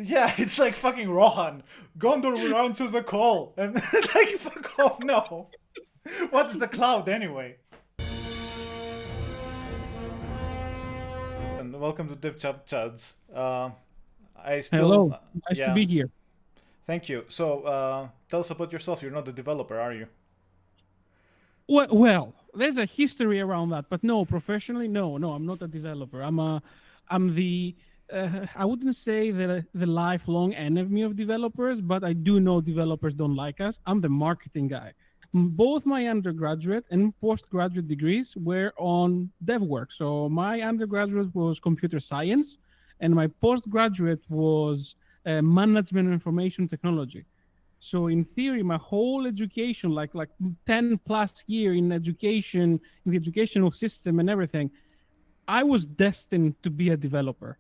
Yeah, it's like fucking Rohan. Gondor will answer the call. And like, fuck off, no. What's the cloud anyway? And welcome to Dev Chat Chads. I still, Hello, nice to yeah, be here. thank you. So, tell us about yourself. You're not a developer, are you? Well, there's a history around that, but no, professionally, no, I'm not a developer. I'm the, I wouldn't say the lifelong enemy of developers, but I do know developers don't like us. I'm the marketing guy. Both my undergraduate and postgraduate degrees were on dev work. So my undergraduate was computer science, and my postgraduate was management information technology. So in theory, my whole education, like 10 plus year in education, in the educational system and everything, I was destined to be a developer.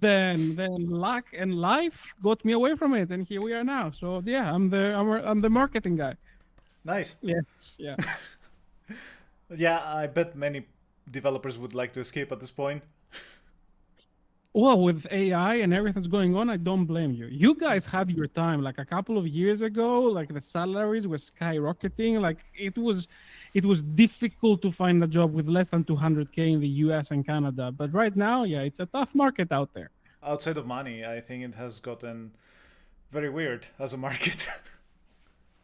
Then luck and life got me away from it, and here we are now. So yeah, I'm the marketing guy. Nice. Yes, yeah. Yeah, I bet many developers would like to escape at this point. Well, with AI and everything's going on, I don't blame you. You guys had your time like a couple of years ago, like the salaries were skyrocketing. Like it was difficult to find a job with less than 200K in the US and Canada. But right now, yeah, it's a tough market out there. Outside of money, I think it has gotten very weird as a market.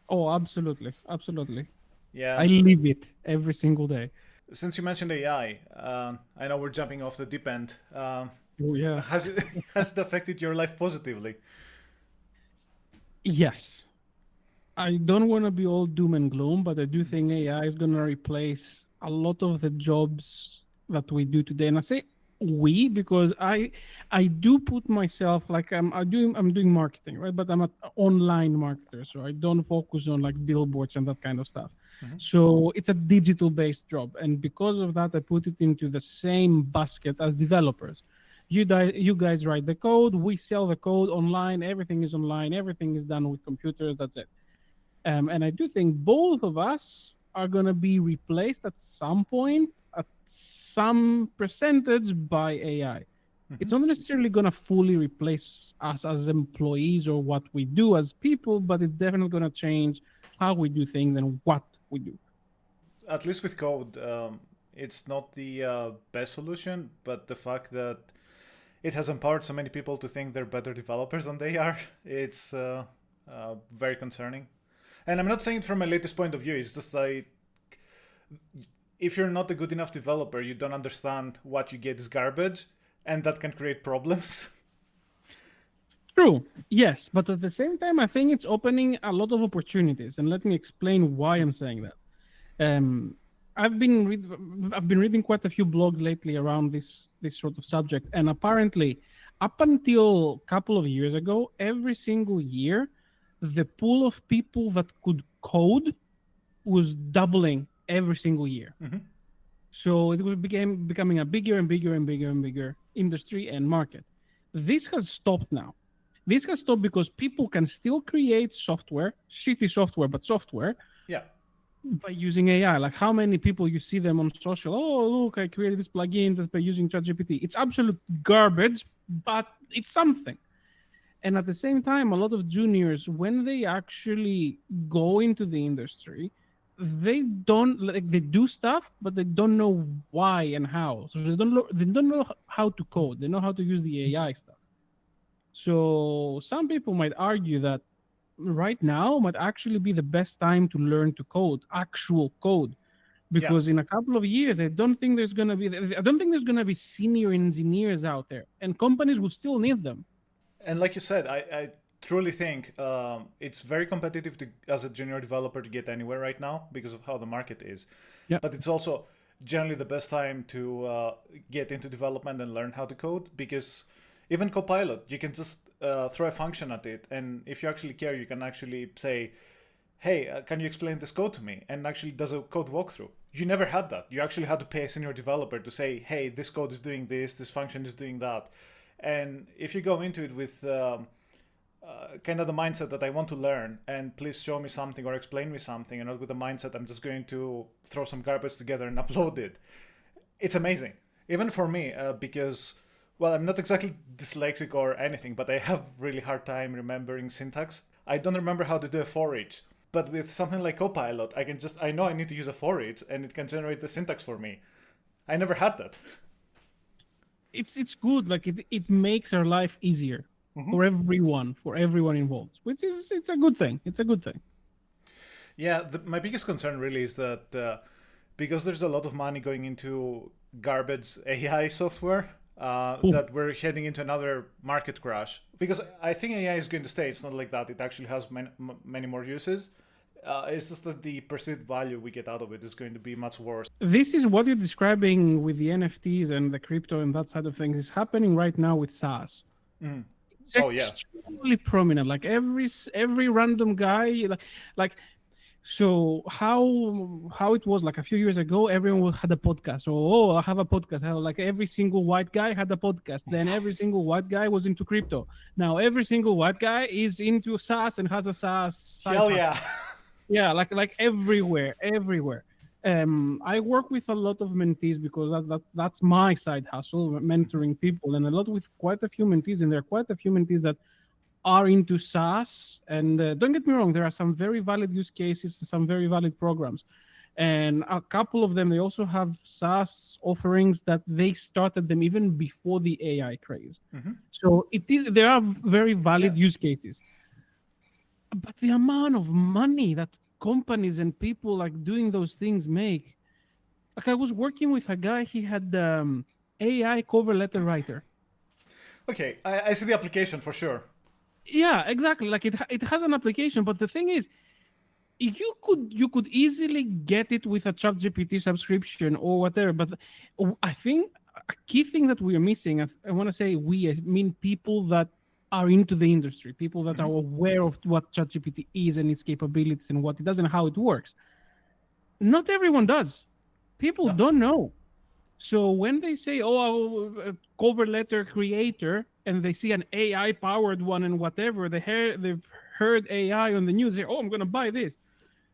Oh, absolutely. Absolutely. Yeah. I live it every single day. Since you mentioned AI, I know we're jumping off the deep end. Oh, yeah. Has it has it affected your life positively? Yes. I don't want to be all doom and gloom, but I do think AI is going to replace a lot of the jobs that we do today. And I say we because I do put myself like I'm doing marketing, right? But I'm an online marketer, so I don't focus on like billboards and that kind of stuff. Mhm. So it's a digital based job, and because of that, I put it into the same basket as developers. You guys write the code, we sell the code online, everything is online, everything is done with computers. That's it. And I do think both of us are going to be replaced at some point, at some percentage by AI. It's Mhm. not necessarily going to fully replace us as employees or what we do as people, but it's definitely going to change how we do things and what we do. At least with code, it's not the best solution, but the fact that it has empowered so many people to think they're better developers than they are, it's very concerning. And I'm not saying it from a latest point of view. It's just like if you're not a good enough developer, you don't understand what you get is garbage, and that can create problems. True, yes, but at the same time, I think it's opening a lot of opportunities. And let me explain why I'm saying that. Um, I've been reading quite a few blogs lately around this sort of subject, and apparently, up until a couple of years ago, every single year, the pool of people that could code was doubling every single year. Mhm. So it was becoming a bigger and bigger and bigger and bigger industry and market. This has stopped now. This has stopped because people can still create software, shitty software, but software Yeah. by using AI. Like how many people you see them on social? Oh, look, I created this plugin just by using ChatGPT. It's absolute garbage, but it's something. And at the same time, a lot of juniors, when they actually go into the industry, they don't like they do stuff, but they don't know why and how. So they don't know how to code. They know how to use the AI stuff. So some people might argue that right now might actually be the best time to learn to code, actual code, Yeah. because in a couple of years, I don't think there's gonna be senior engineers out there, and companies will still need them. And like you said, I truly think it's very competitive to, as a junior developer to get anywhere right now because of how the market is. Yeah, But it's also generally the best time to get into development and learn how to code because even Copilot, you can just throw a function at it. And if you actually care, you can actually say, hey, can you explain this code to me? And actually does a code walkthrough. You never had that. You actually had to pay a senior developer to say, hey, this code is doing this function is doing that. And if you go into it with kind of the mindset that I want to learn and please show me something or explain me something, and not with the mindset I'm just going to throw some garbage together and upload it, it's amazing. Even for me, because Well, I'm not exactly dyslexic or anything, but I have really hard time remembering syntax. I don't remember how to do a for each. But with something like Copilot, I know I need to use a for each and it can generate the syntax for me. I never had that. It's good. Like it makes our life easier for everyone involved, which is it's a good thing. It's a good thing. Yeah, my biggest concern really is that because there's a lot of money going into garbage AI software, that we're heading into another market crash. Because I think AI is going to stay. It's not like that. It actually has many more uses. It's just that the perceived value we get out of it is going to be much worse. This is what you're describing with the NFTs and the crypto and that side of things is happening right now with SaaS. It's extremely prominent. Like every random guy, like so how it was like a few years ago, everyone had a podcast. Oh, I have a podcast. Like every single white guy had a podcast. Then every single white guy was into crypto. Now every single white guy is into SaaS and has a SaaS. Hell yeah. Yeah, like everywhere. I work with a lot of mentees because that's my side hustle, mentoring people, and a lot with quite a few mentees, and there are quite a few mentees that are into SaaS. And don't get me wrong, there are some very valid use cases, some very valid programs. And a couple of them, they also have SaaS offerings that they started them even before the AI craze. So there are very valid use cases. But the amount of money that companies and people like doing those things make. Like I was working with a guy, he had AI cover letter writer. Okay, I see the application for sure. Yeah, exactly. Like it has an application, but the thing is, you could easily get it with a ChatGPT subscription or whatever. But I think a key thing that we are missing, I want to say we, I mean people that are into the industry, people that are aware of what ChatGPT is and its capabilities and what it does and how it works. Not everyone does. People don't know. So when they say, "Oh, a cover letter creator," and they see an AI powered one and whatever, they've heard AI on the news. They say, "Oh, I'm going to buy this."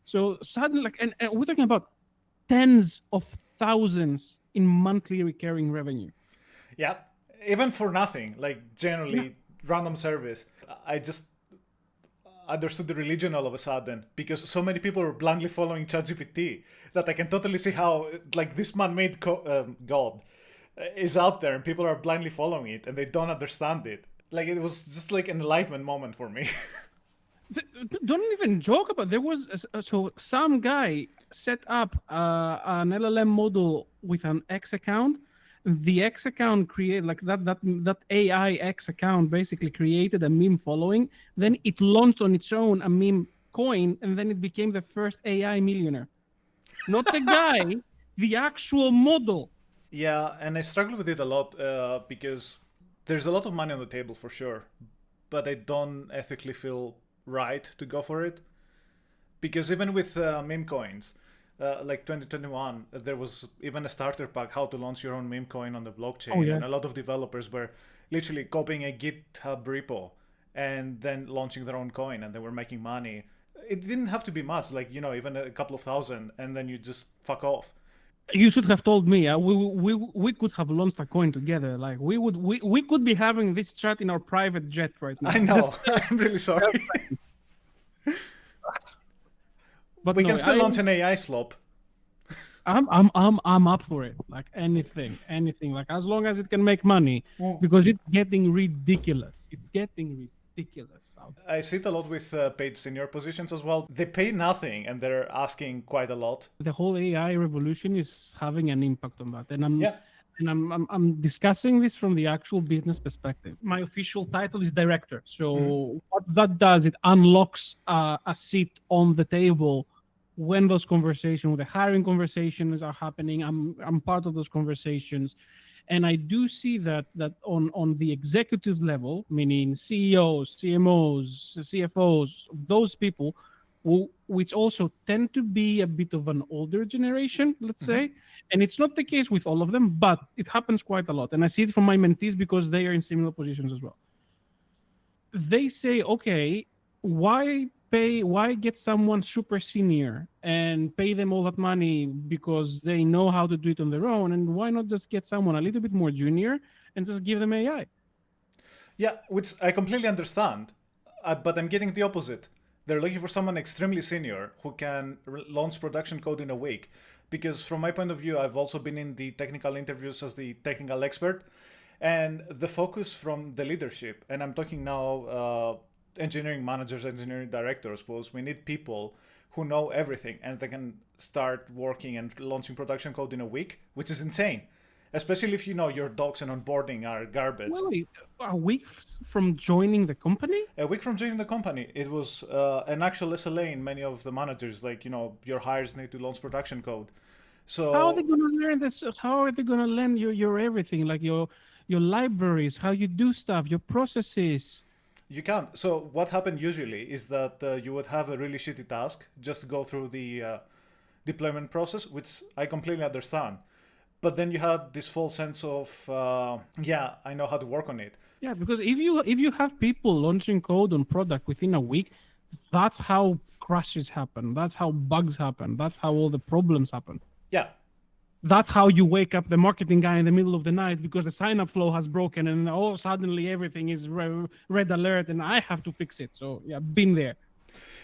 So suddenly, like, and we're talking about tens of thousands in monthly recurring revenue. Yeah, even for nothing, like generally random service. I just understood the religion all of a sudden because so many people are blindly following ChatGPT that I can totally see how like this man-made God is out there and people are blindly following it and they don't understand it. Like it was just like an enlightenment moment for me. Don't even joke about. There was so some guy set up an LLM model with an X account. The X account created like that AI X account basically created a meme following. Then it launched on its own a meme coin, and then it became the first AI millionaire. Not the guy, the actual model. Yeah, and I struggle with it a lot because there's a lot of money on the table for sure, but I don't ethically feel right to go for it because even with meme coins. Like 2021, there was even a starter pack how to launch your own meme coin on the blockchain, and a lot of developers were literally copying a GitHub repo and then launching their own coin, and they were making money. It didn't have to be much, like even a couple of thousand, and then you just fuck off. You should have told me. We could have launched a coin together. Like we could be having this chat in our private jet right now. I know. I'm really sorry. But we can still launch an AI slop. I'm up for it. Like anything. Like as long as it can make money, because it's getting ridiculous. I see it a lot with paid senior positions as well. They pay nothing and they're asking quite a lot. The whole AI revolution is having an impact on that, and I'm discussing this from the actual business perspective. My official title is director. So what that does, it unlocks a seat on the table when those conversations, the hiring conversations are happening. I'm part of those conversations, and I do see that on the executive level, meaning CEOs, CMOs, CFOs, those people, which also tend to be a bit of an older generation, let's say. And it's not the case with all of them, but it happens quite a lot. And I see it from my mentees because they are in similar positions as well. They say, okay, why why get someone super senior and pay them all that money because they know how to do it on their own, and why not just get someone a little bit more junior and just give them AI? Yeah, which I completely understand, but I'm getting the opposite. They're looking for someone extremely senior who can launch production code in a week. Because from my point of view, I've also been in the technical interviews as the technical expert, and the focus from the leadership, and I'm talking now engineering managers, engineering directors, was we need people who know everything and they can start working and launching production code in a week, which is insane. Especially if you know your docs and onboarding are garbage. Wait, a week from joining the company? A week from joining the company, it was an actual SLA in many of the managers. Like, your hires need to launch production code. So How are they gonna learn this? How are they gonna learn your everything, like your libraries, how you do stuff, your processes? you can't. So what happened usually is that you would have a really shitty task just to go through the deployment process, which I completely understand. But then you had this false sense of, yeah, I know how to work on it. Yeah, because if you have people launching code on product within a week, that's how crashes happen. That's how bugs happen. That's how all the problems happen. Yeah. That's how you wake up the marketing guy in the middle of the night because the sign-up flow has broken and oh, suddenly everything is red alert and I have to fix it. So yeah, been there.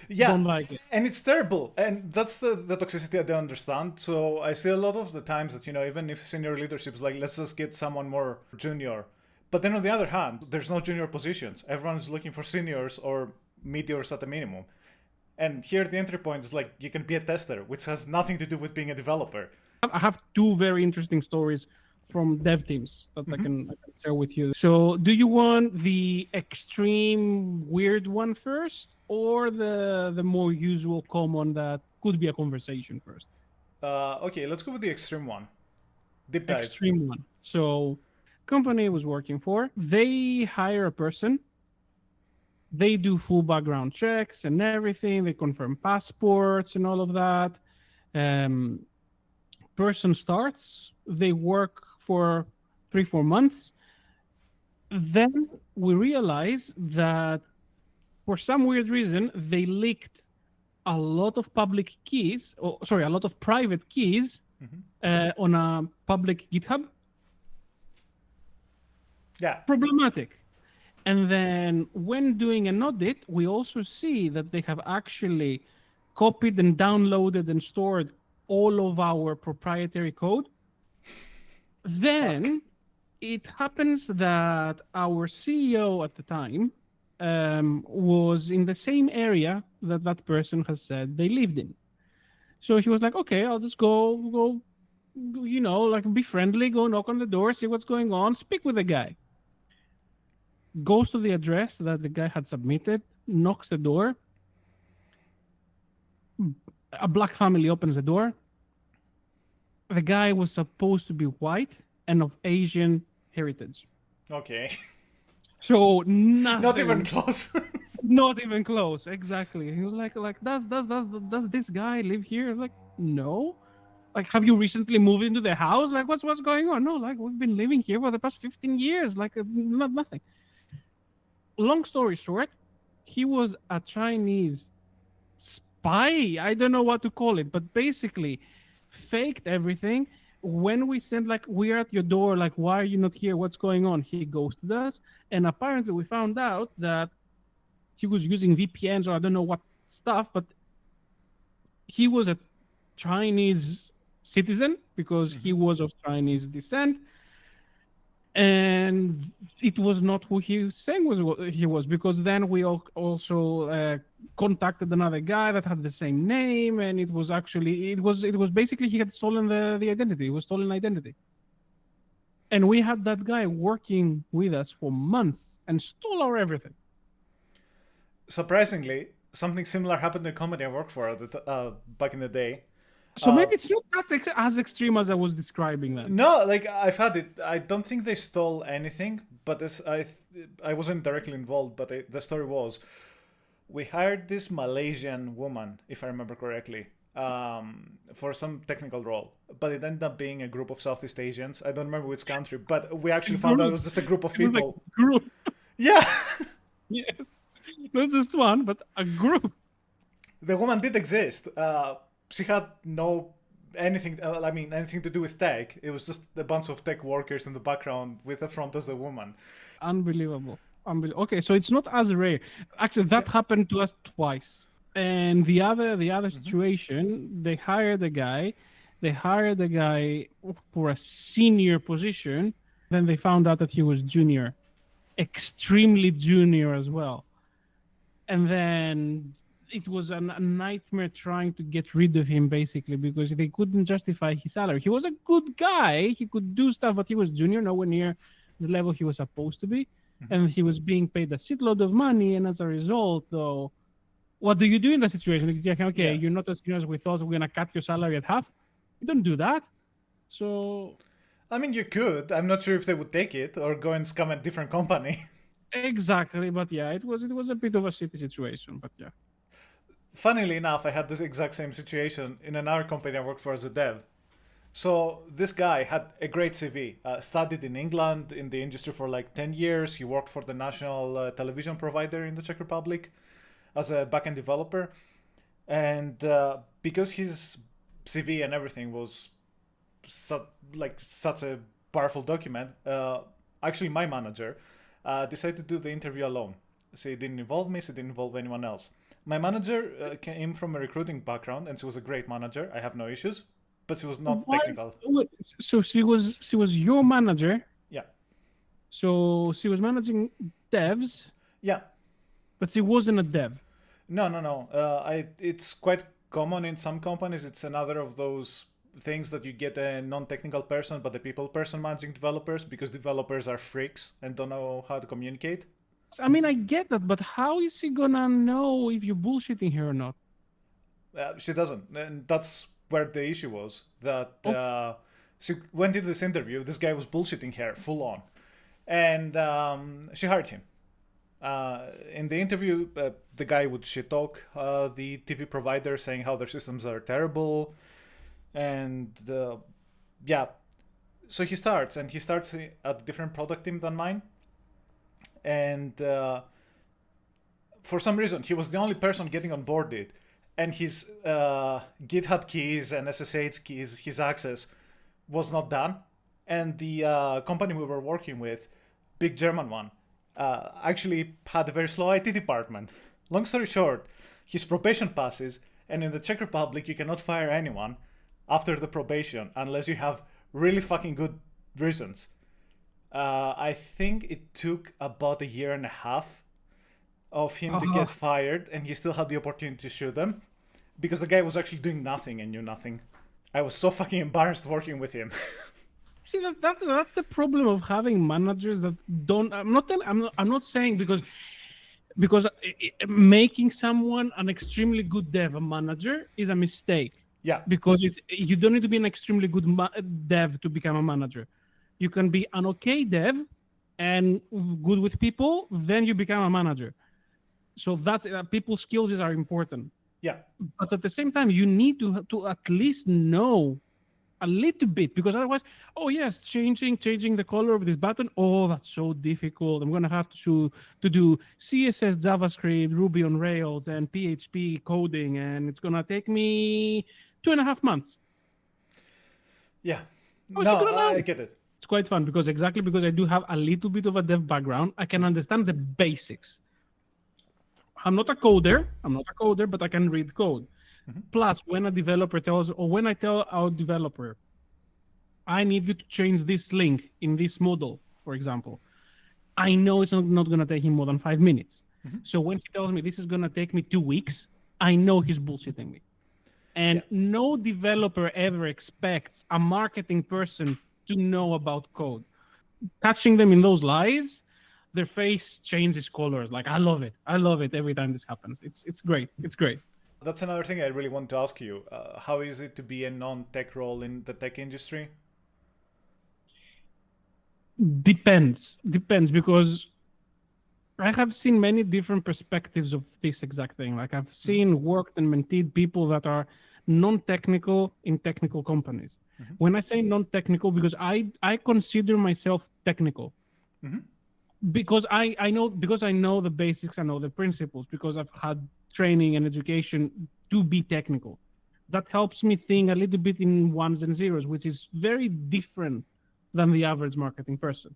Yeah, Don't like it. and it's terrible, and that's the toxicity I don't understand. So I see a lot of the times that even if senior leadership is like, let's just get someone more junior, but then on the other hand, there's no junior positions. Everyone's looking for seniors or meteors at a minimum, and here the entry point is like you can be a tester, which has nothing to do with being a developer. I have two very interesting stories from dev teams that I can share with you. So, do you want the extreme weird one first, or the more usual common that could be a conversation first? Okay, let's go with the extreme one. Deep dive. Extreme one. So, company I was working for, they hire a person. They do full background checks and everything. They confirm passports and all of that. Person starts. They work for 3-4 months. Then we realize that for some weird reason, they leaked a lot of public keys, a lot of private keys on a public GitHub. Yeah. Problematic. And then when doing an audit, we also see that they have actually copied and downloaded and stored all of our proprietary code. Then it happens that our CEO at the time was in the same area that that person has said they lived in. So he was like, okay, I'll just go, like be friendly, go knock on the door, see what's going on, speak with the guy. Goes to the address that the guy had submitted, knocks the door. A black family opens the door. The guy was supposed to be white and of Asian heritage. Okay. So nothing. Not even close. Not even close. Exactly. He was like, does this guy live here? Like, no. Like, have you recently moved into the house? Like, what's going on? No, like we've been living here for the past 15 years. Like, nothing. Long story short, he was a Chinese spy. I don't know what to call it, but basically faked everything. When we sent like, we're at your door, like, why are you not here? What's going on? He ghosted us. And apparently we found out that he was using VPNs or I don't know what stuff, but he was a Chinese citizen because he was of Chinese descent. And it was not who he was saying he was, because then we also contacted another guy that had the same name, and it was basically he had stolen the identity. It was stolen identity. And we had that guy working with us for months and stole our everything. Surprisingly, something similar happened in a company I worked for back in the day. So maybe it's not that as extreme as I was describing that. No, like I've had it. I don't think they stole anything, but I wasn't directly involved. But the story was, we hired this Malaysian woman, if I remember correctly, for some technical role. But it ended up being a group of Southeast Asians. I don't remember which country, but we actually found out it was just a group of people. Like a group. Yeah. Yes. Not just one, but a group. The woman did exist. She had no anything to do with tech. It was just a bunch of tech workers in the background with the front as the woman. Unbelievable. Okay, so it's not as rare. Actually, that happened to us twice. And the other situation, they hired a guy for a senior position. Then they found out that he was junior, extremely junior as well. And then it was a nightmare trying to get rid of him, basically, because they couldn't justify his salary. He was a good guy. He could do stuff, but he was junior, nowhere near the level he was supposed to be. And he was being paid a shitload of money. And as a result, though, what do you do in that situation? Okay, you're not as senior as we thought. We're going to cut your salary at half. You don't do that. So... I mean, you could. I'm not sure if they would take it or go and scam a different company. Exactly, but yeah, it was a bit of a shitty situation, but yeah. Funnily enough, I had this exact same situation in another company I worked for as a dev. So this guy had a great CV. Studied in England in the industry for like 10 years. He worked for the national television provider in the Czech Republic as a backend developer. And because his CV and everything was such a powerful document, actually my manager decided to do the interview alone. She didn't involve me, she didn't involve anyone else. My manager came from a recruiting background and she was a great manager. I have no issues, but she was not technical. So she was your manager? Yeah. So she was managing devs? Yeah. But she wasn't a dev? No. It's quite common in some companies. It's another of those things that you get a non-technical person, but a people person managing developers, because developers are freaks and don't know how to communicate. I mean, I get that, but how is she gonna know if you're bullshitting her or not? She doesn't, and that's where the issue was. That she went into this interview, this guy was bullshitting her full on, and she hired him. In the interview, the guy would shit talk the TV provider, saying how their systems are terrible, and yeah. So he starts at a different product team than mine. And for some reason, he was the only person getting on board it. And his GitHub keys and SSH keys, his access, was not done. And the company we were working with, big German one, actually had a very slow IT department. Long story short, his probation passes, and in the Czech Republic, you cannot fire anyone after the probation unless you have really fucking good reasons. I think it took about 1.5 years of him to get fired, and he still had the opportunity to sue them because the guy was actually doing nothing and knew nothing. I was so fucking embarrassed working with him. See, that's the problem of having managers that don't. I'm not saying because making someone an extremely good dev a manager is a mistake. Yeah. Because you don't need to be an extremely good dev to become a manager. You can be an okay dev and good with people, then you become a manager. So that's people skills are important. Yeah. But at the same time, you need to at least know a little bit, because otherwise, oh yes, changing the color of this button. Oh, that's so difficult. I'm gonna have to do CSS, JavaScript, Ruby on Rails, and PHP coding, and it's gonna take me 2.5 months. Yeah. I get it. It's quite fun because I do have a little bit of a dev background. I can understand the basics. I'm not a coder, but I can read code. Mm-hmm. Plus, when a developer when I tell our developer, I need you to change this link in this model, for example, I know it's not going to take him more than 5 minutes. Mm-hmm. So when he tells me this is going to take me 2 weeks, I know he's bullshitting me. And no developer ever expects a marketing person to know about code. Catching them in those lies, their face changes colors. Like, I love it every time this happens. It's great. That's another thing I really want to ask you. How is it to be a non-tech role in the tech industry? Depends because I have seen many different perspectives of this exact thing. Like, I've seen worked and mentored people that are non-technical in technical companies. Mm-hmm. When I say non-technical, because I consider myself technical. Mm-hmm. because I know the basics, I know the principles, because I've had training and education to be technical. That helps me think a little bit in ones and zeros, which is very different than the average marketing person.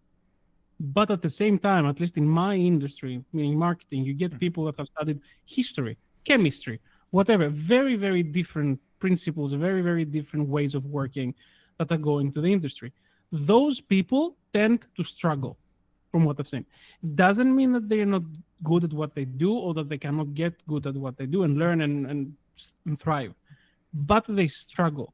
But at the same time, at least in my industry, meaning marketing, you get people that have studied history, chemistry, whatever, very, very different principles, very, very different ways of working that are going to the industry. Those people tend to struggle, from what I've seen. Doesn't mean that they're not good at what they do, or that they cannot get good at what they do and learn and thrive. But they struggle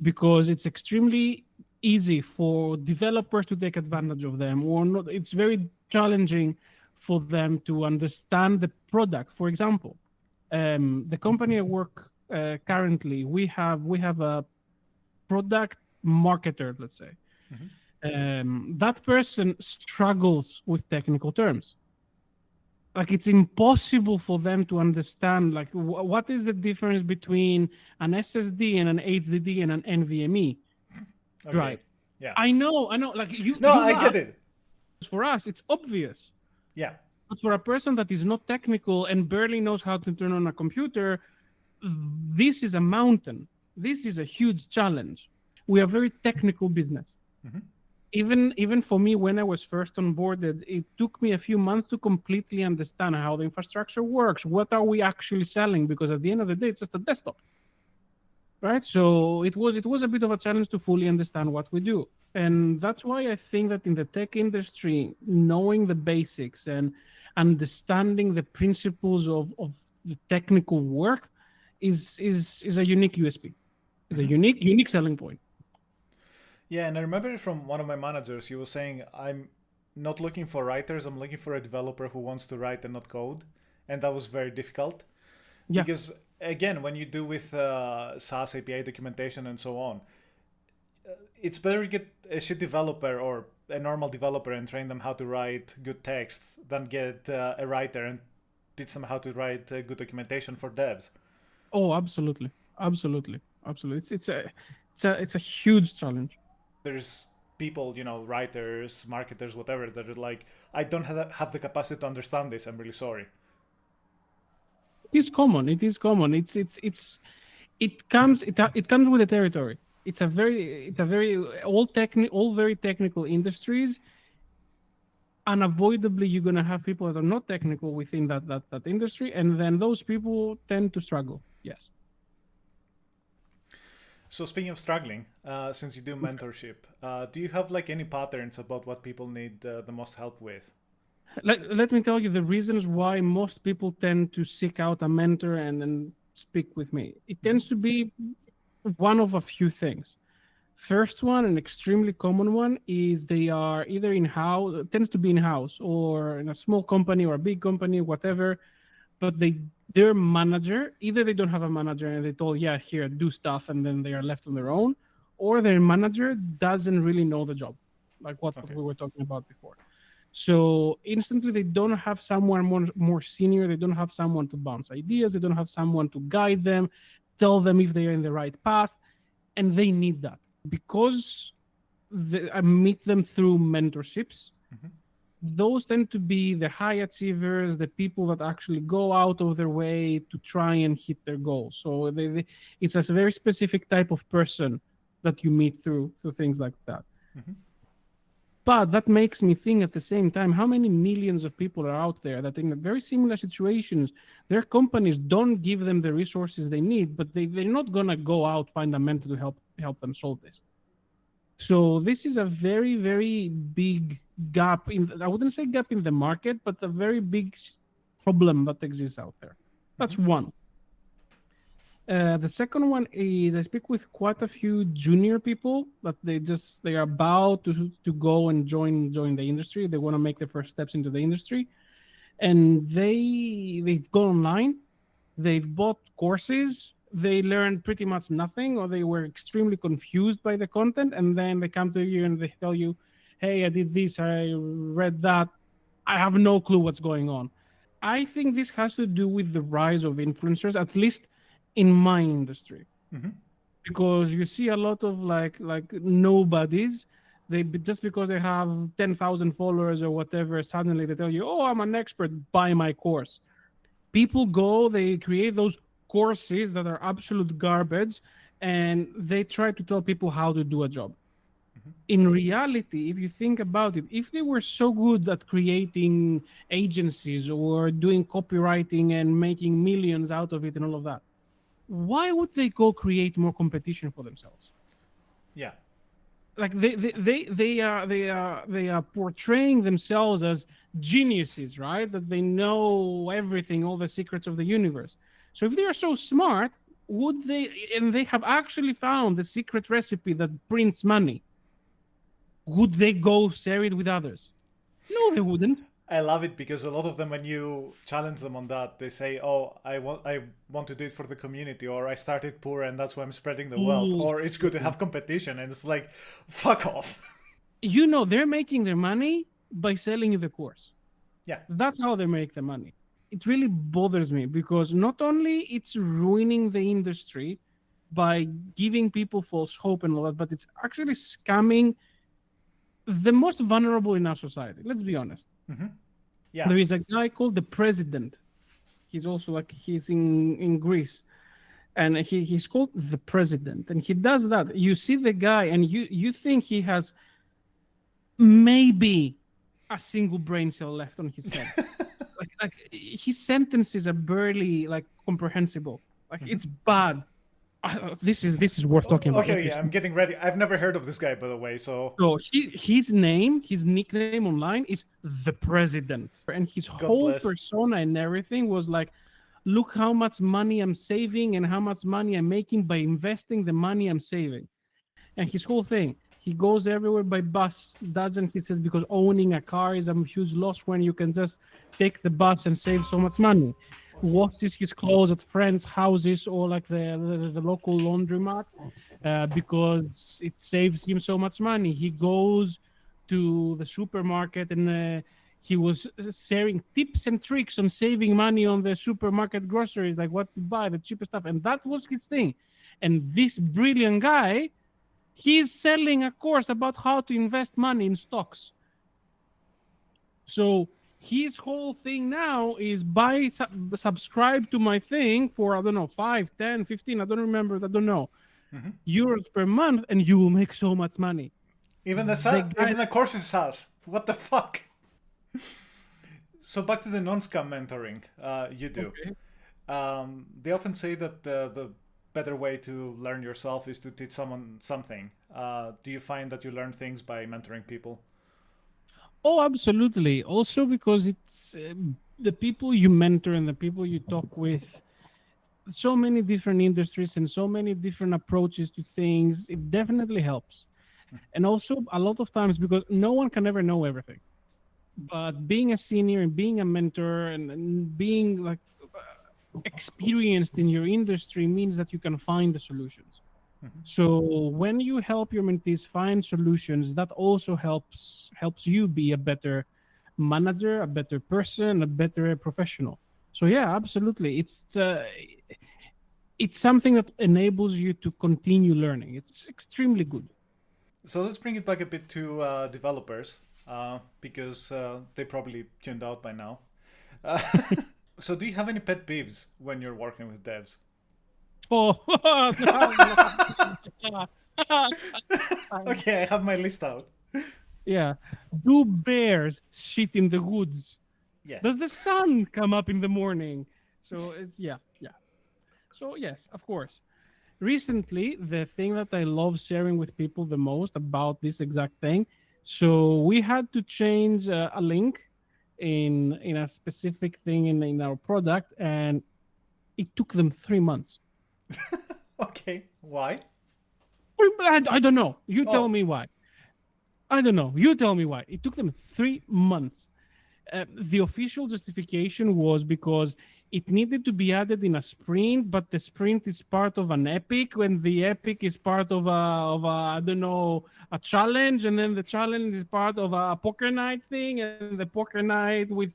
because it's extremely easy for developers to take advantage of them, or not. It's very challenging for them to understand the product. For example, the company I work currently, we have a product marketer, let's say. That person struggles with technical terms. Like, it's impossible for them to understand, like, what is the difference between an SSD and an HDD and an NVMe drive. Okay. Yeah. I know. Like, No, you I laugh. get it. For us, it's obvious. Yeah. But for a person that is not technical and barely knows how to turn on a computer, this is a mountain. This is a huge challenge. We are a very technical business. Even for me, when I was first onboarded, it took me a few months to completely understand how the infrastructure works. What are we actually selling? Because at the end of the day, it's just a desktop, right? So it was a bit of a challenge to fully understand what we do. And that's why I think that in the tech industry, knowing the basics and understanding the principles of the technical work is a unique USP. Is a unique selling point. Yeah, and I remember from one of my managers, he was saying, I'm not looking for writers, I'm looking for a developer who wants to write and not code. And that was very difficult. Yeah. Because, again, when you do with SaaS API documentation and so on, it's better to get a shit developer or a normal developer and train them how to write good texts than get a writer and teach them how to write good documentation for devs. Oh, absolutely. It's a huge challenge. There's people, writers, marketers, whatever, that are like, I don't have the capacity to understand this. I'm really sorry. It is common. It comes with the territory. It's a very all very technical industries. Unavoidably, you're gonna have people that are not technical within that industry, and then those people tend to struggle. Yes. So speaking of struggling, since you do mentorship, do you have like any patterns about what people need the most help with? Let me tell you the reasons why most people tend to seek out a mentor and speak with me. It tends to be one of a few things. First one, an extremely common one, is they are either in-house, tends to be in-house, or in a small company or a big company, whatever, but their manager, either they don't have a manager and they told, yeah, here, do stuff, and then they are left on their own, or their manager doesn't really know the job, like what we were talking about before. So instantly they don't have someone more senior, they don't have someone to bounce ideas, they don't have someone to guide them, tell them if they are in the right path, and they need that. Because I meet them through mentorships, those tend to be the high achievers, the people that actually go out of their way to try and hit their goals. So it's a very specific type of person that you meet through things like that. But that makes me think at the same time, how many millions of people are out there that in very similar situations, their companies don't give them the resources they need, but they're not going to go out, find a mentor to help them solve this. So this is a very, very big gap I wouldn't say gap in the market, but a very big problem that exists out there. That's one. The second one is I speak with quite a few junior people that they are about to go and join the industry. They want to make their first steps into the industry, and they've gone online, they've bought courses, they learned pretty much nothing, or they were extremely confused by the content, and then they come to you and they tell you, hey, I did this, I read that, I have no clue what's going on. I think this has to do with the rise of influencers, at least in my industry, because you see a lot of like nobodies Just because they have 10,000 followers or whatever, suddenly they tell you, "Oh, I'm an expert. Buy my course." People go, they create those courses that are absolute garbage, and they try to tell people how to do a job. In reality, if you think about it, if they were so good at creating agencies or doing copywriting and making millions out of it and all of that, why would they go create more competition for themselves? Yeah. Like they are portraying themselves as geniuses, right? That they know everything, all the secrets of the universe. So if they are so smart, would they, and they have actually found the secret recipe that prints money, would they go share it with others? No, they wouldn't. I love it because a lot of them, when you challenge them on that, they say, "Oh, I want to do it for the community," or "I started poor and that's why I'm spreading the wealth," or "It's good to have competition," and it's like, fuck off. They're making their money by selling you the course. Yeah. That's how they make the money. It really bothers me because not only it's ruining the industry by giving people false hope and all that, but it's actually scamming the most vulnerable in our society. Let's be honest. Yeah. There is a guy called the president. He's also he's in Greece, and he's called the president, and he does that. You see the guy, and you think he has maybe a single brain cell left on his head. like his sentences are barely like comprehensible. Like it's bad. This is worth talking about. Okay, yeah, I'm getting ready. I've never heard of this guy, by the way, so So his nickname online is the president, and his God whole bless. persona and everything was like, look how much money I'm saving and how much money I'm making by investing the money I'm saving. And his whole thing, he goes everywhere by bus. Doesn't, he says, because owning a car is a huge loss when you can just take the bus and save so much money. Washes his clothes at friends' houses or like the local laundromat because it saves him so much money. He goes to the supermarket and he was sharing tips and tricks on saving money on the supermarket groceries, like what to buy, the cheapest stuff. And that was his thing. And this brilliant guy, he's selling a course about how to invest money in stocks. So his whole thing now is subscribe to my thing for, I don't know, 5, 10, 15, I don't remember, I don't know, euros per month, and you will make so much money. Even the course is SaaS. What the fuck? So back to the non-scam mentoring you do. Okay. They often say that the better way to learn yourself is to teach someone something. Do you find that you learn things by mentoring people? Oh, absolutely. Also because it's the people you mentor and the people you talk with, so many different industries and so many different approaches to things, it definitely helps. And also a lot of times, because no one can ever know everything, but being a senior and being a mentor and being like experienced in your industry means that you can find the solutions. So when you help your mentees find solutions, that also helps you be a better manager, a better person, a better professional. So yeah, absolutely, it's something that enables you to continue learning. It's extremely good. So let's bring it back a bit to developers because they probably tuned out by now. So do you have any pet peeves when you're working with devs? Oh, Okay, I have my list out. yeah. Do bears shit in the woods? Yes. Does the sun come up in the morning? So it's yeah. So yes, of course. Recently, the thing that I love sharing with people the most about this exact thing. So we had to change a link in a specific thing in our product, and it took them 3 months. Okay, why? I don't know. You tell Oh, me why. I don't know. You tell me why. It took them 3 months. The official justification was because it needed to be added in a sprint, but the sprint is part of an epic, when the epic is part of a I don't know, a challenge, and then the challenge is part of a poker night thing, and the poker night with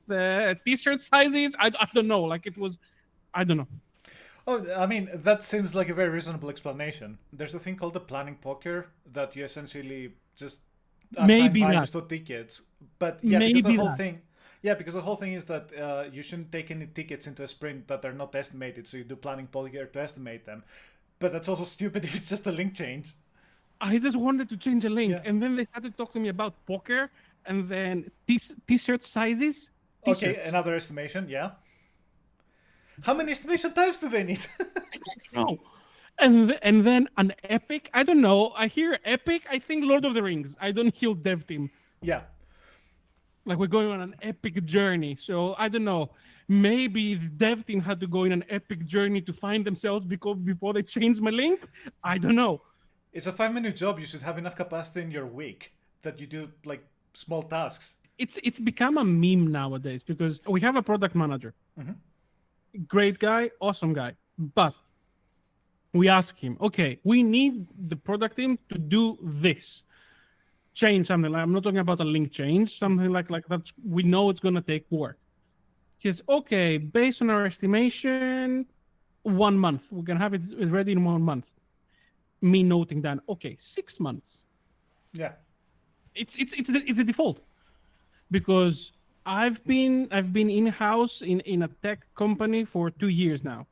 t-shirt sizes. I don't know. Like it was, I don't know. oh, I mean, that seems like a very reasonable explanation. There's a thing called the planning poker that you essentially just assign Maybe values that. to tickets. But yeah, because the Maybe whole that. thing, yeah, because the whole thing is that you shouldn't take any tickets into a sprint that are not estimated. So you do planning polygear to estimate them. But that's also stupid if it's just a link change. I just wanted to change a link, Yeah. and then they started talking to me about poker, and then t-shirt sizes, Okay, t-shirts. another estimation. Yeah. How many estimation types do they need? No. And then an epic. I don't know. I hear epic. I think Lord of the Rings. I don't hear dev team. Yeah. Like we're going on an epic journey. So I don't know. Maybe the dev team had to go in an epic journey to find themselves because before they changed my link. I don't know. It's a 5 minute job. You should have enough capacity in your week that you do like small tasks. It's become a meme nowadays because we have a product manager. Great guy, awesome guy. But we ask him, okay, we need the product team to do this. Change something. Like I'm not talking about a link change, something like that. We know it's gonna take work. He says, okay, based on our estimation, 1 month. We can have it ready in 1 month. Me noting down, okay, 6 months. Yeah. It's a default because I've been in-house in a tech company for 2 years now.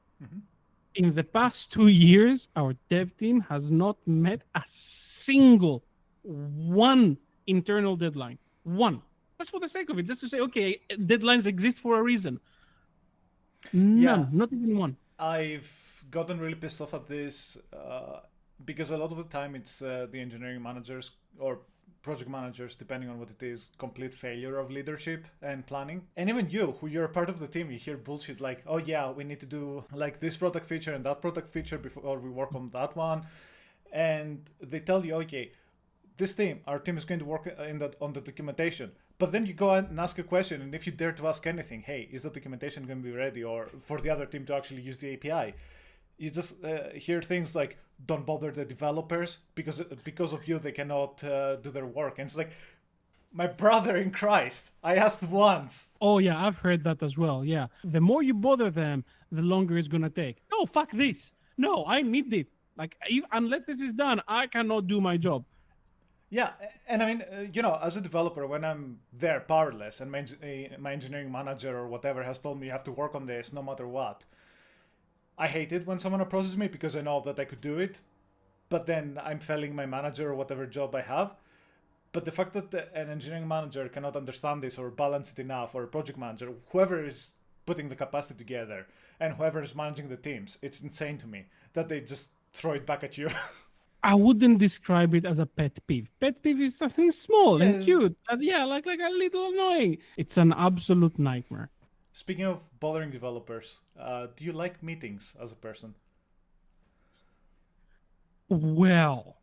In the past 2 years, our dev team has not met a single one internal deadline. One. Just for the sake of it, just to say, okay, deadlines exist for a reason. None, Yeah. not even one. I've gotten really pissed off at this because a lot of the time it's the engineering managers or project managers, depending on what it is, complete failure of leadership and planning. And even you, who you're a part of the team, you hear bullshit like, oh yeah, we need to do like this product feature and that product feature before we work on that one. And they tell you, okay, this team, our team is going to work on the documentation. But then you go and ask a question, and if you dare to ask anything, hey, is the documentation going to be ready, or for the other team to actually use the API? You just hear things like, don't bother the developers because of you they cannot do their work. And it's like, my brother in Christ, I asked once. Oh yeah, I've heard that as well. Yeah, the more you bother them, the longer it's gonna take. No, fuck this. No, I need it. Like, unless this is done, I cannot do my job. Yeah, and I mean, as a developer, when I'm there powerless and my engineering manager or whatever has told me you have to work on this no matter what, I hate it when someone approaches me because I know that I could do it, but then I'm failing my manager or whatever job I have. But the fact that an engineering manager cannot understand this or balance it enough, or a project manager, whoever is putting the capacity together and whoever is managing the teams, it's insane to me that they just throw it back at you. I wouldn't describe it as a pet peeve. Pet peeve is something small and Yeah. cute. Yeah, like a little annoying. It's an absolute nightmare. Speaking of bothering developers, do you like meetings as a person? Well,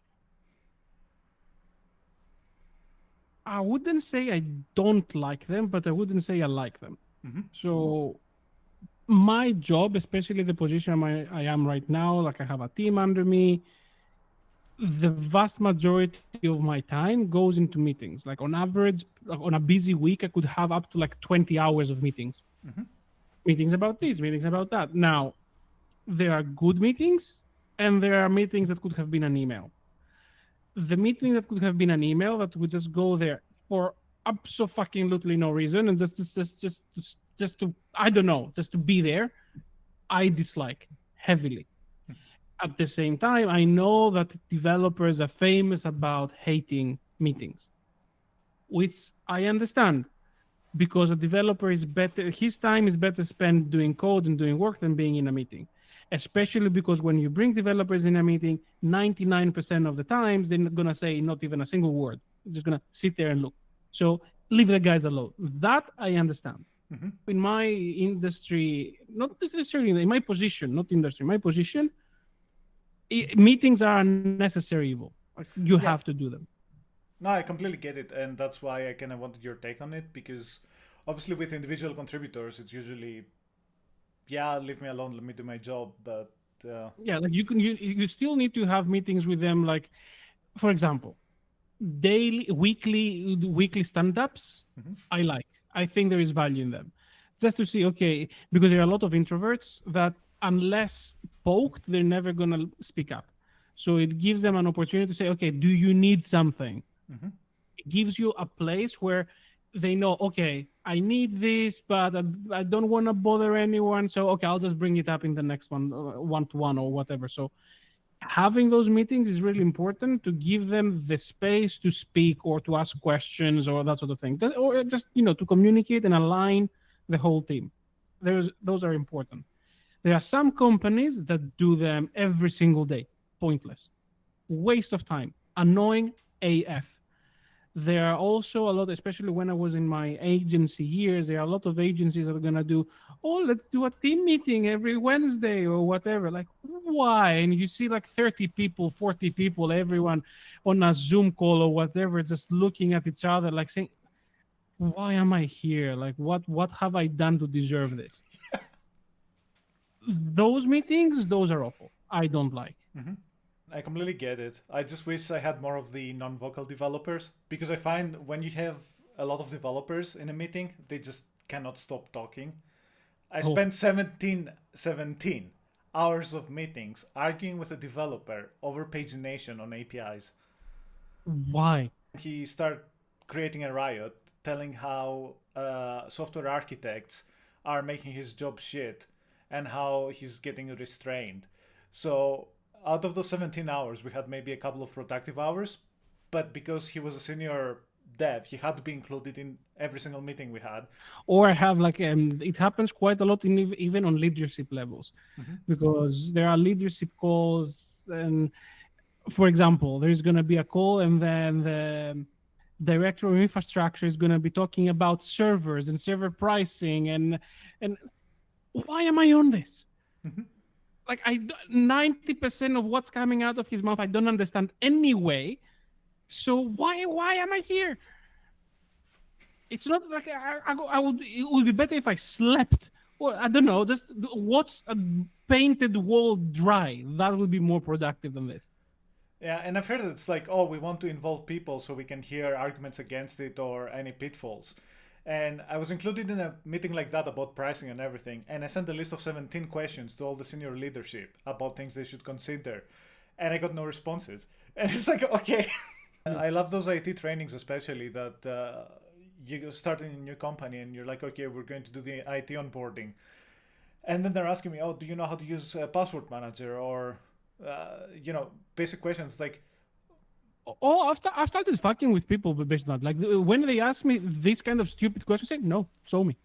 I wouldn't say I don't like them, but I wouldn't say I like them. So my job, especially the position I am right now, like I have a team under me, the vast majority of my time goes into meetings. Like on average, like on a busy week, I could have up to like 20 hours of meetings. Meetings about this, meetings about that. Now, there are good meetings and there are meetings that could have been an email. The meeting that could have been an email that would just go there for absolutely no reason and just to, I don't know, just to be there, I dislike heavily. At the same time, I know that developers are famous about hating meetings, which I understand because a developer is better, his time is better spent doing code and doing work than being in a meeting. Especially because when you bring developers in a meeting, 99% of the times, they're not going to say not even a single word. They're just going to sit there and look. So leave the guys alone. That I understand. In my industry, not necessarily in my position, not industry, my position, meetings are a necessary evil. Like, you have to do them. No, I completely get it, and that's why I kind of wanted your take on it, because obviously with individual contributors, it's usually, yeah, leave me alone, let me do my job, but... Yeah, like you still need to have meetings with them, like, for example, weekly stand-ups. I think there is value in them, just to see, okay, because there are a lot of introverts that unless poked, they're never going to speak up. So it gives them an opportunity to say, okay, do you need something? It gives you a place where they know, okay, I need this, but I don't want to bother anyone. So, okay, I'll just bring it up in the next one to one or whatever. So, having those meetings is really important to give them the space to speak or to ask questions or that sort of thing, or just to communicate and align the whole team. Those are important. There are some companies that do them every single day. Pointless, waste of time, annoying AF. There are also a lot, especially when I was in my agency years, there are a lot of agencies that are going to do, oh, let's do a team meeting every Wednesday or whatever. Like, why? And you see like 30 people, 40 people, everyone on a Zoom call or whatever, just looking at each other, like saying, why am I here? Like, what have I done to deserve this? Those meetings, those are awful. I don't like. Mm-hmm. I completely get it. I just wish I had more of the non-vocal developers, because I find when you have a lot of developers in a meeting, they just cannot stop talking. I spent 17 hours of meetings arguing with a developer over pagination on APIs. Why? He started creating a riot, telling how software architects are making his job shit and how he's getting restrained. So out of those 17 hours, we had maybe a couple of productive hours, but because he was a senior dev, he had to be included in every single meeting we had. Or I have like, it happens quite a lot even on leadership levels, because there are leadership calls, and for example, there's going to be a call and then the director of infrastructure is going to be talking about servers and server pricing, and why am I on this? Like 90% of what's coming out of his mouth I don't understand anyway. So why am I here? It's not like I would. It would be better if I slept. Well, I don't know. Just watch a painted wall dry. That would be more productive than this. Yeah, and I've heard that it's like, oh, we want to involve people so we can hear arguments against it or any pitfalls. And I was included in a meeting like that about pricing and everything. And I sent a list of 17 questions to all the senior leadership about things they should consider. And I got no responses. And it's like, okay. I love those IT trainings, especially that you start in a new company and you're like, okay, we're going to do the IT onboarding. And then they're asking me, oh, do you know how to use a password manager? Or, basic questions like, oh, I've started fucking with people based on that. Like when they ask me this kind of stupid questions, I say, no, show me.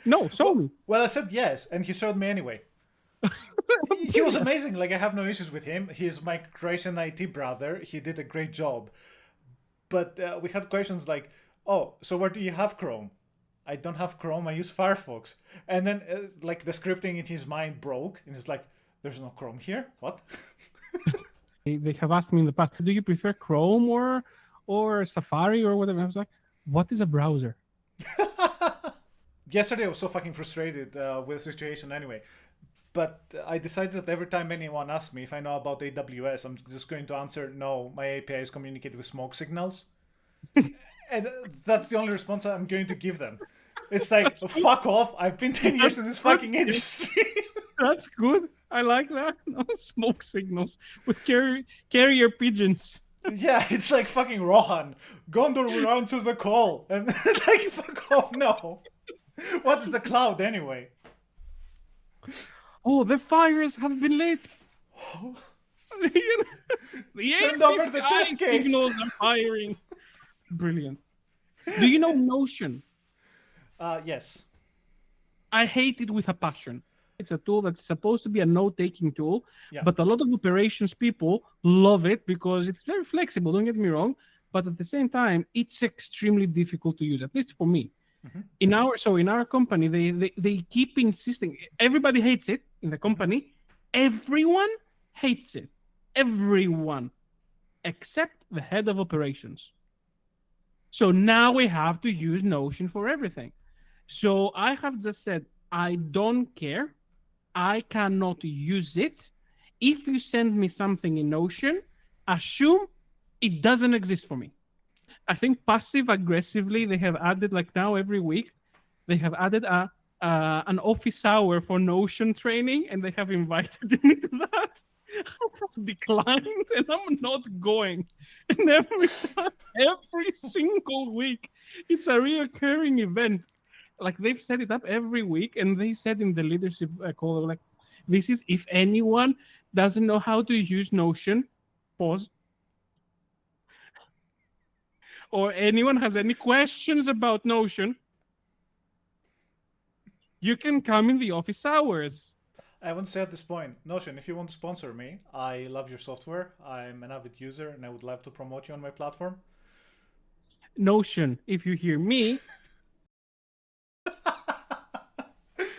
No, show me. Well, I said yes, and he showed me anyway. He was amazing. Like, I have no issues with him. He's my Croatian IT brother. He did a great job. But we had questions like, oh, so where do you have Chrome? I don't have Chrome. I use Firefox. And then, the scripting in his mind broke. And he's like, there's no Chrome here? What? They have asked me in the past, do you prefer Chrome or Safari or whatever? I was like, what is a browser? Yesterday I was so fucking frustrated with the situation anyway. But I decided that every time anyone asks me if I know about AWS, I'm just going to answer, no, my APIs communicate with smoke signals. And that's the only response I'm going to give them. It's like, fuck off, I've been 10 years in this fucking industry. That's good. I like that. No smoke signals with carrier pigeons. Yeah, it's like fucking Rohan. Gondor will answer the call. And like, fuck off, no. What's the cloud anyway? Oh, the fires have been lit. Send over the test case. Signals are firing. Brilliant. Do you know Notion? Yes. I hate it with a passion. It's a tool that's supposed to be a note-taking tool, Yeah. but a lot of operations people love it because it's very flexible, don't get me wrong, but at the same time, it's extremely difficult to use, at least for me. In our company, they keep insisting. Everybody hates it in the company. Everyone hates it. Everyone, except the head of operations. So now we have to use Notion for everything. So I have just said, I don't care. I cannot use it. If you send me something in Notion, assume it doesn't exist for me. I think passive aggressively, they have added, like now every week, they have added an office hour for Notion training, and they have invited me to that. declined and I'm not going. And every time, every single week, it's a reoccurring event. Like they've set it up every week, and they said in the leadership call, like, this is if anyone doesn't know how to use Notion, pause, or anyone has any questions about Notion, you can come in the office hours. I want to say at this point, Notion, if you want to sponsor me, I love your software. I'm an avid user and I would love to promote you on my platform. Notion, if you hear me,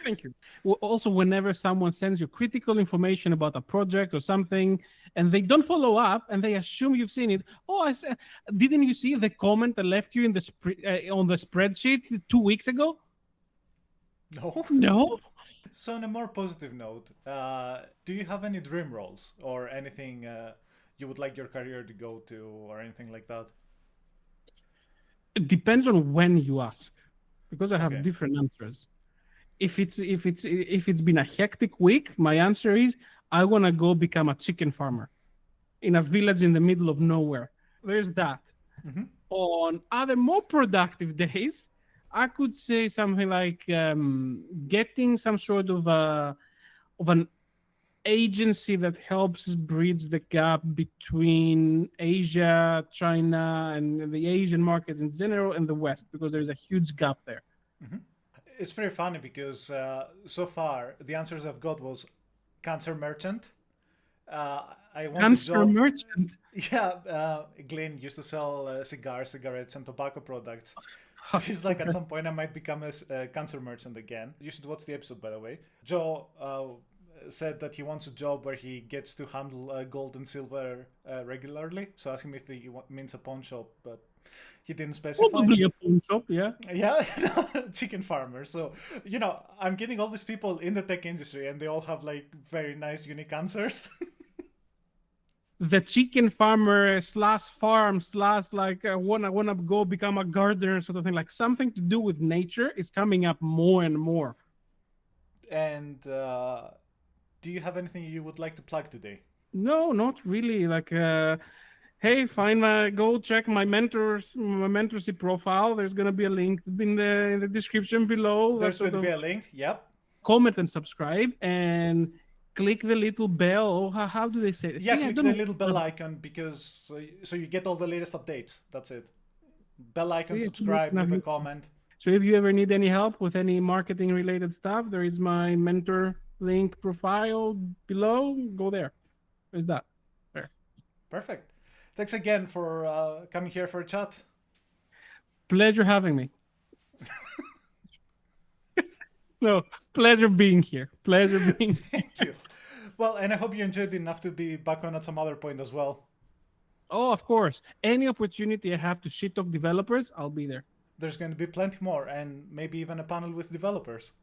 thank you. Also, whenever someone sends you critical information about a project or something, and they don't follow up, and they assume you've seen it. Oh, I said, didn't you see the comment I left you in the on the spreadsheet 2 weeks ago? No? No. So on a more positive note, do you have any dream roles or anything you would like your career to go to or anything like that? It depends on when you ask, because I have Okay. different answers. If it's been a hectic week, my answer is I want to go become a chicken farmer in a village in the middle of nowhere. There's that. Mm-hmm. On other more productive days, I could say something like getting some sort of an agency that helps bridge the gap between Asia, China, and the Asian markets in general, and the West, because there's a huge gap there. Mm-hmm. It's pretty funny because so far the answers I've got was cancer merchant. I want a Cancer job. merchant. Yeah, Glenn used to sell cigars, cigarettes, and tobacco products. So he's like, at some point, I might become a cancer merchant again. You should watch the episode, by the way. Joe said that he wants a job where he gets to handle gold and silver regularly. So ask him if he means a pawn shop, but he didn't specify. Probably a pawn shop, yeah. Yeah, chicken farmer. So, I'm getting all these people in the tech industry and they all have like very nice, unique answers. The chicken farmer slash farm slash like wanna go become a gardener sort of thing, like something to do with nature is coming up more and more. And do you have anything you would like to plug today? No, not really. Like, hey, go check my mentorship profile. There's gonna be a link in the description below. There's That going sort to be of a link. Yep. comment and subscribe and click the little bell. Oh, how do they say it? Yeah, See, I click don't the know. little bell icon because so you get all the latest updates. That's it. Bell icon, See, subscribe, leave a comment. so if you ever need any help with any marketing related stuff, there is my mentor link profile below. Go there. There's that. There. Perfect. Thanks again for coming here for a chat. Pleasure having me. No, pleasure being here. Pleasure being here. Thank you. Well, and I hope you enjoyed enough to be back on at some other point as well. Oh, of course. Any opportunity I have to shit talk developers, I'll be there. There's going to be plenty more, and maybe even a panel with developers.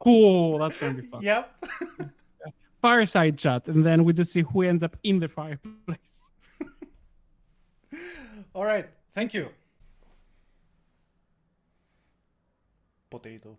Cool. That's going to be fun. Yep. Fireside chat, and then we just see who ends up in the fireplace. All right. Thank you. Potato.